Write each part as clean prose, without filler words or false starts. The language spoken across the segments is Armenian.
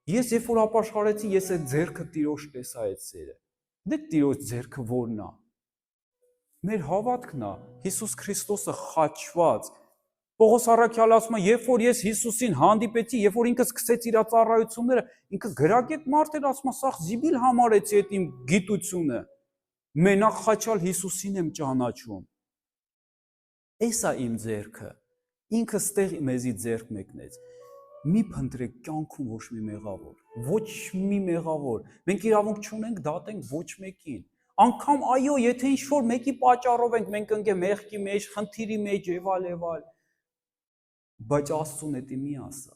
Ես երբ որ ապաշխարեցի, ես այդ ձեռքը Տիրոջ տեսա այդ սերը։ Դե Տիրոջ ձեռքը որն է։ Մեր հավատքն է, Հիսուս Քրիստոսը խաչված։ Պողոս առաքյալը ասում է, երբ որ ես Հիսուսին հանդիպեցի, երբ որ ինքը սկսեց իր ծառայությունները, ինքը գրագետ մարդ էր, ասում է, սա զիբիլ համարեցի այդ իմ գիտությունը։ Մենակ խաչալ Հիսուսին եմ ճանաչում։ Էսա իմ ձեռքը։ Ինքը ստեղ մեզի ձեռք մեկնեց։ Մի փնտրեք կյանքում ոչ մի մեղավոր, ոչ մի մեղավոր։ Մենք իրավունք չունենք դատենք ոչ մեկին։ Անկամ այո, եթե ինչ-որ մեկի պատճառով ենք մենք ընկե մեղքի մեջ, խնդիրի մեջ եւ այլ, բայց Աստծուն էտի մի ասա։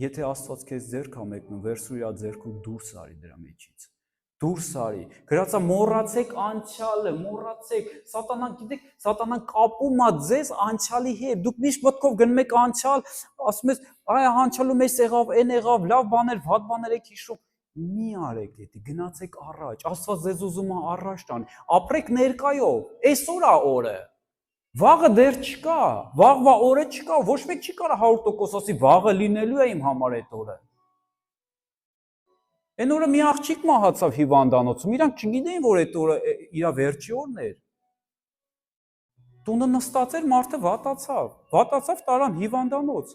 Եթե Աստված քեզ ձեռք ա մեկնում, վերցրու իր ձեռքով դուրս արի դրա մեջից։ Դուրս արի։ Գրածա մոռացեք անցյալը, մոռացեք։ Սատանան, գիտեք, սատանան կապում է ձեզ անցյալի հետ։ Դուք միշտ մտքով գնում եք անցյալ, ասում ես, այ անցյալում էս եղավ, այն եղավ, լավ բաներ, վատ բաներ եք հիշում։ Մի արեք դա, գնացեք առաջ։ Աստված ձեզ ուզում է առաջ տանի։ Ապրեք ներկայով։ Այսօր է օրը։ Վաղը դեռ չկա, վաղվա օրը չկա, ոչ մեկ չի կարող 100% ասի վաղը լինելու է իմ համար այդ օրը։ Այն օրը մի աղջիկ մահացավ հիվանդանոցում, իրանք չգիտեին, որ այդ օրը իր վերջի օրն էր։ Տունը նստած էր, մարդը վատացավ տարան հիվանդանոց։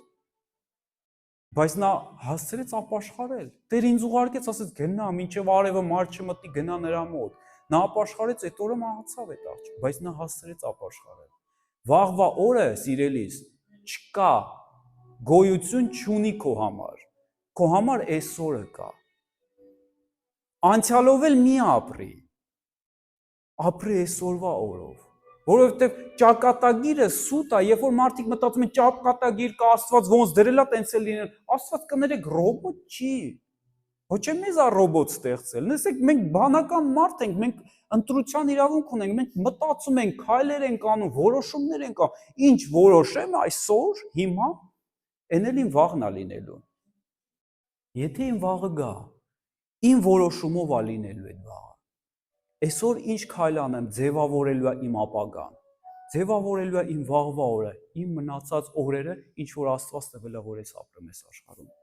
Բայց նա հասցրեց ապաշխարել։ Տեր ինձ ուղարկեց, ասեց գնա, մինչև արևը մար չմտնի, գնա նրա մոտ։ Նա ապաշխարեց, այդ օրը մահացավ այդ աղջիկ, բայց նա հասցրեց ապաշխարել։ Վաղվա օրը, սիրելիս, չկա, գոյություն չունի քո համար։ Քո համար այսօրը կա։ Անցյալով էլ մի ապրի։ Ապրի այսօրվա օրով։ Որովհետև ճակատագիրը սուտ է, երբ որ մարդիկ մտածում են ճակատագիր կա, Աստված ոնց դրել է, տենց է լինել։ Աստված կներեք ռոբոտ չի։ Ոչ է մեզ է ռոբոտ ստեղծել։ Լսեք, մենք բանական մարդ ենք, մենք ընտրության իրավունք ունենք, մենք մտածում ենք, քայլեր ենք անում, որոշումներ ենք անում։ Ինչ որոշեմ այսօր, հիմա, այն էլ իմ վաղն է լինելու։ Եթե իմ վաղը գա, իմ որոշումով է լինելու այդ վաղը։ Այսօր ինչ քայլ անեմ, ձևավորելու է իմ ապագան, ձևավորելու է իմ վաղվա օրը, իմ մնացած օրերը, ինչ որ Աստված տվել է, որ ես ապրեմ այս աշխարհում։